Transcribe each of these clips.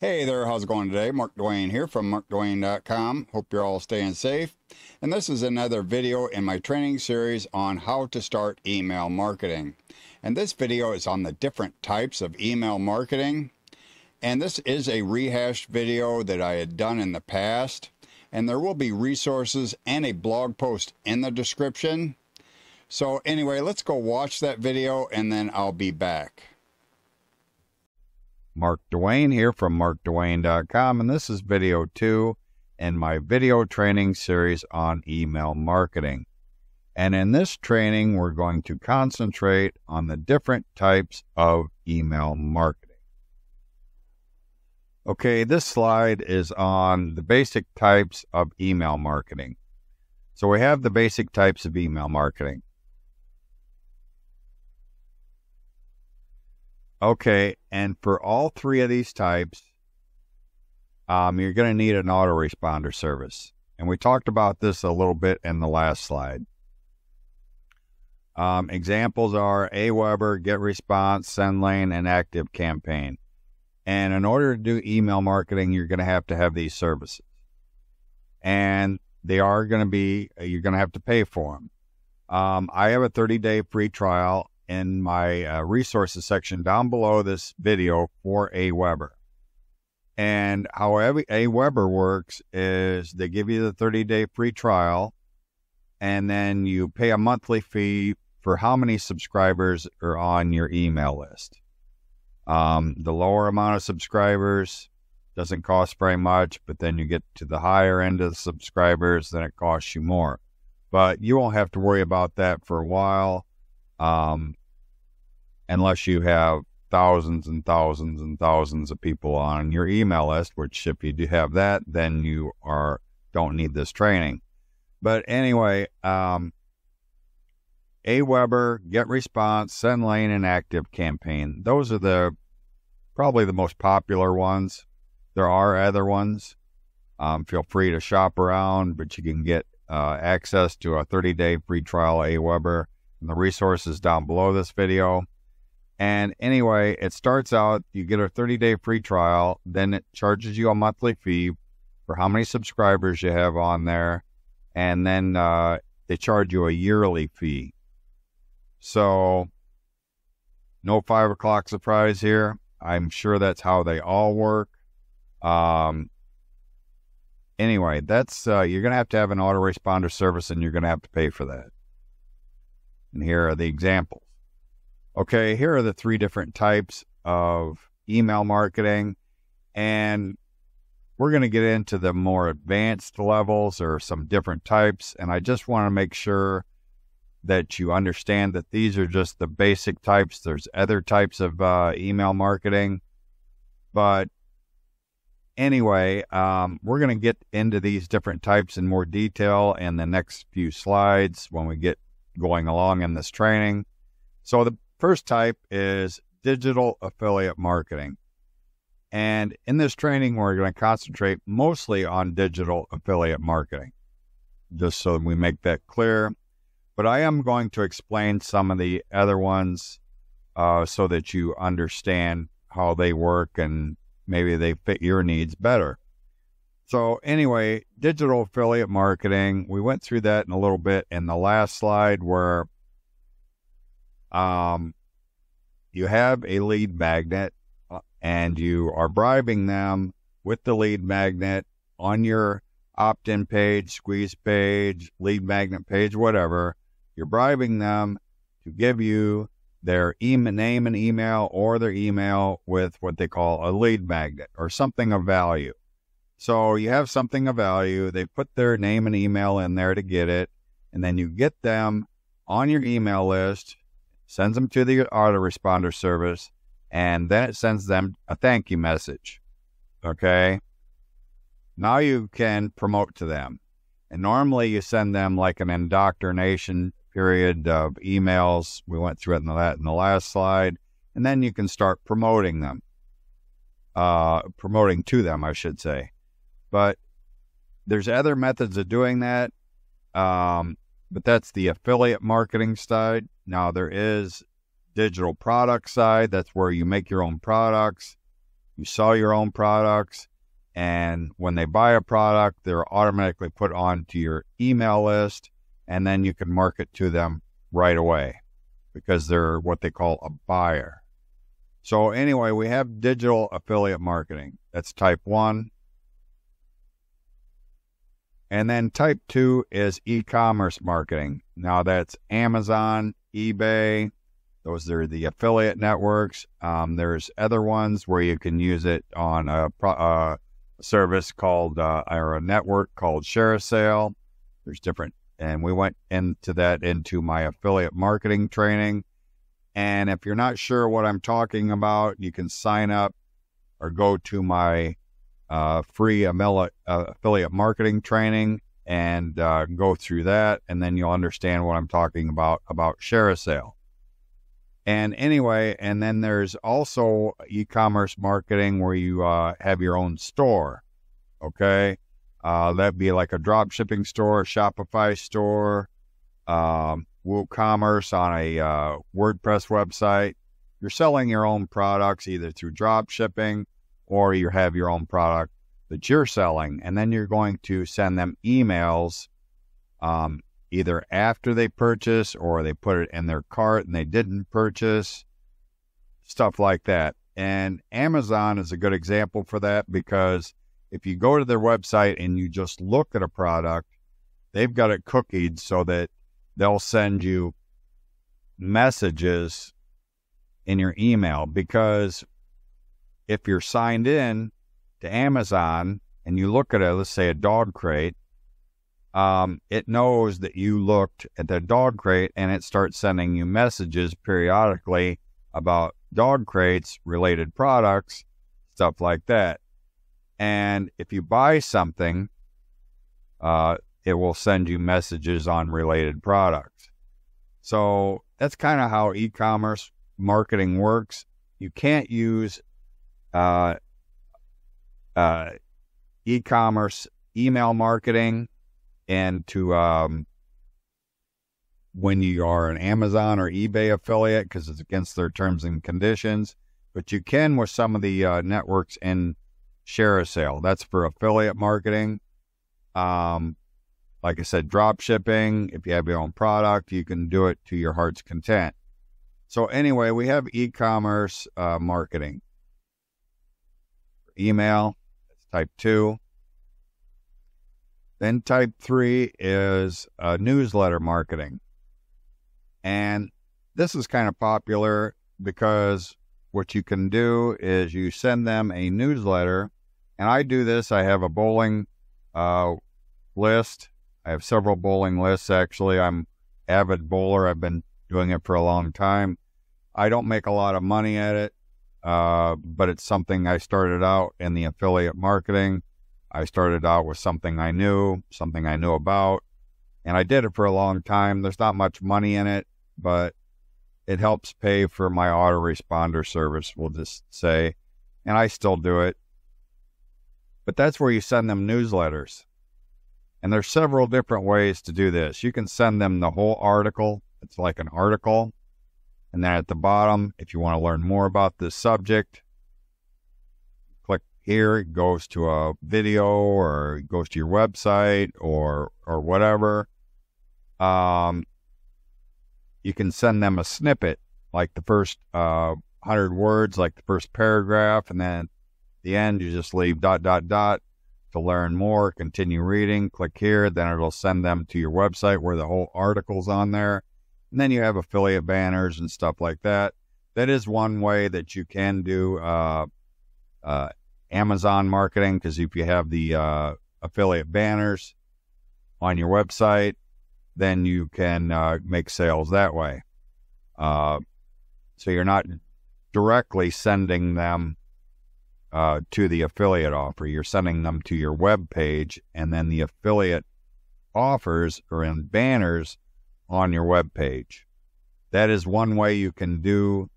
Hey there, how's it going today? Mark Dwayne here from markdwayne.com. Hope you're all staying safe. And this is another video in my training series on how to start email marketing. And this video is on the different types of email marketing. And this is a rehashed video that I had done in the past. And there will be resources and a blog post in the description. So anyway, let's go watch that video and then I'll be back. Mark Dwayne here from markdwayne.com, and this is video 2 in my video training series on email marketing. And in this training, we're going to concentrate on the different types of email marketing. Okay, this slide is on the basic types of email marketing. So we have the basic types of email marketing. Okay, and for all three of these types, you're going to need an autoresponder service. And we talked about this a little bit in the last slide. Examples are Aweber, GetResponse, SendLane, and ActiveCampaign. And in order to do email marketing, you're going to have these services. And they are going to be, you're going to have to pay for them. I have a 30-day free trial in my resources section down below this video for Aweber. And how Aweber works is they give you the 30-day free trial, and then you pay a monthly fee for how many subscribers are on your email list. The lower amount of subscribers doesn't cost very much, but then you get to the higher end of the subscribers, then it costs you more. But you won't have to worry about that for a while. Unless you have thousands and thousands and thousands of people on your email list, which if you do have that, then you don't need this training. But anyway, Aweber, GetResponse, SendLane, and ActiveCampaign. Those are probably the most popular ones. There are other ones. Feel free to shop around, but you can get access to a 30-day free trial Aweber and the resources down below this video. And anyway, it starts out, you get a 30-day free trial, then it charges you a monthly fee for how many subscribers you have on there, and then they charge you a yearly fee. So, no 5 o'clock surprise here. I'm sure that's how they all work. Anyway, that's you're going to have an autoresponder service, and you're going to have to pay for that. And here are the examples. Okay, here are the 3 different types of email marketing, and we're going to get into the more advanced levels or some different types, and I just want to make sure that you understand that these are just the basic types. There's other types of email marketing, but anyway, we're going to get into these different types in more detail in the next few slides when we get going along in this training. So the first type is digital affiliate marketing. And in this training, we're going to concentrate mostly on digital affiliate marketing, just so we make that clear. But I am going to explain some of the other ones so that you understand how they work and maybe they fit your needs better. So anyway, digital affiliate marketing, we went through that in a little bit in the last slide where you have a lead magnet and you are bribing them with the lead magnet on your opt-in page, squeeze page, lead magnet page, whatever. You're bribing them to give you their name and email or their email with what they call a lead magnet or something of value. So you have something of value. They put their name and email in there to get it, and then you get them on your email list, sends them to the autoresponder service, and then it sends them a thank you message. Okay? Now you can promote to them. And normally you send them like an indoctrination period of emails. We went through it in the last slide. And then you can start promoting them. Promoting to them, I should say. But there's other methods of doing that. But that's the affiliate marketing side. Now there is digital product side. That's where you make your own products. You sell your own products, and when they buy a product, they're automatically put onto your email list, and then you can market to them right away because they're what they call a buyer. So anyway, we have digital affiliate marketing. That's type 1. And then type 2 is e-commerce marketing. Now that's Amazon, eBay. Those are the affiliate networks. There's other ones where you can use it on a service called, or a network called ShareASale. There's different, and we went into that into my affiliate marketing training. And if you're not sure what I'm talking about, you can sign up or go to my free affiliate marketing training and go through that, and then you'll understand what I'm talking about ShareASale. And anyway, and then there's also e-commerce marketing where you have your own store, okay? That'd be like a drop shipping store, a Shopify store, WooCommerce on a WordPress website. You're selling your own products either through drop shipping or you have your own product that you're selling, and then you're going to send them emails either after they purchase or they put it in their cart and they didn't purchase, stuff like that. And Amazon is a good example for that because if you go to their website and you just look at a product, they've got it cookied so that they'll send you messages in your email, because if you're signed in to Amazon and you look at let's say a dog crate, it knows that you looked at the dog crate and it starts sending you messages periodically about dog crates, related products, stuff like that. And if you buy something, it will send you messages on related products. So that's kind of how e-commerce marketing works. You can't use e-commerce email marketing and to when you are an Amazon or eBay affiliate because it's against their terms and conditions, but you can with some of the networks in ShareASale. That's for affiliate marketing. Like I said, drop shipping. If you have your own product, you can do it to your heart's content. So anyway, we have e-commerce marketing. Email, that's type 2. Then type 3 is newsletter marketing. And this is kind of popular because what you can do is you send them a newsletter. And I do this. I have a bowling list. I have several bowling lists, actually. I'm avid bowler. I've been doing it for a long time. I don't make a lot of money at it, but it's something I started out in the affiliate marketing. I started out with something I knew about, and I did it for a long time. There's not much money in it, but it helps pay for my autoresponder service, we'll just say, and I still do it. But that's where you send them newsletters. And there's several different ways to do this. You can send them the whole article. It's like an article. And then at the bottom, if you want to learn more about this subject, click here. It goes to a video or it goes to your website or whatever. You can send them a snippet, like the first 100 words, like the first paragraph, and then at the end you just leave ... to learn more, continue reading, click here, then it'll send them to your website where the whole article's on there. And then you have affiliate banners and stuff like that. That is one way that you can do Amazon marketing, because if you have the affiliate banners on your website, then you can make sales that way. So you're not directly sending them to the affiliate offer. You're sending them to your web page, and then the affiliate offers are in banners on your web page. That is one way you can do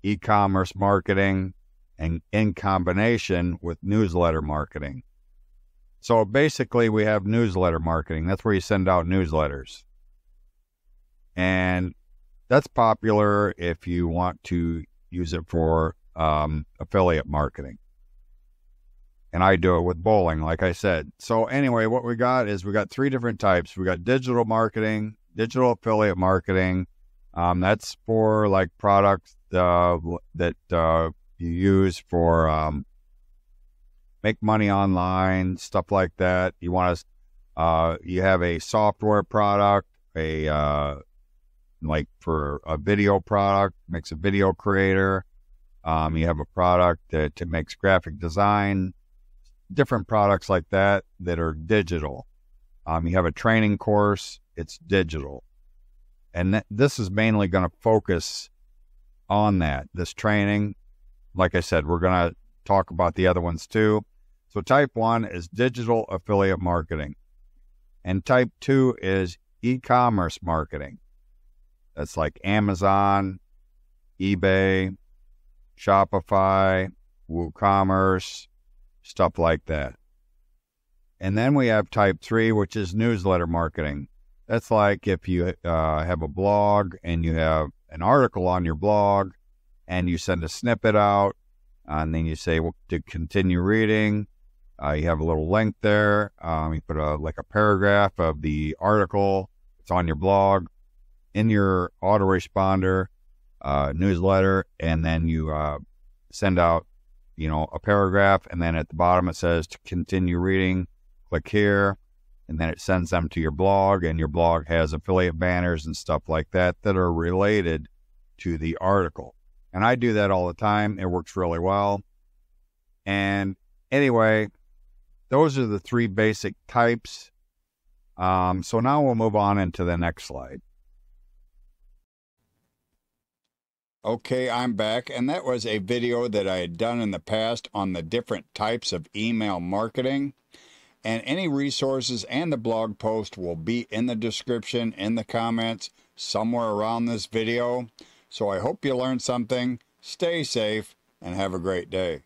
e-commerce marketing, and in combination with newsletter marketing. So basically we have newsletter marketing. That's where you send out newsletters. And that's popular if you want to use it for affiliate marketing. And I do it with bowling, like I said. So anyway, what we got is we got three different types. We got digital marketing, digital affiliate marketing. That's for like products that you use for make money online, stuff like that. You want to, you have a software product, like for a video product, makes a video creator. You have a product that makes graphic design, different products like that that are digital. You have a training course, it's digital. And this is mainly going to focus on that, this training. Like I said, we're going to talk about the other ones too. So type 1 is digital affiliate marketing. And type 2 is e-commerce marketing. That's like Amazon, eBay, Shopify, WooCommerce, stuff like that. And then we have type 3, which is newsletter marketing. That's like if you have a blog and you have an article on your blog and you send a snippet out and then you say, well, to continue reading, you have a little link there. You put like a paragraph of the article. It's on your blog, in your autoresponder newsletter, and then you send out, a paragraph, and then at the bottom it says to continue reading, click here, and then it sends them to your blog, and your blog has affiliate banners and stuff like that that are related to the article. And I do that all the time. It works really well. And anyway, those are the three basic types. So now we'll move on into the next slide. Okay, I'm back, and that was a video that I had done in the past on the different types of email marketing. And any resources and the blog post will be in the description, in the comments, somewhere around this video. So I hope you learned something. Stay safe and have a great day.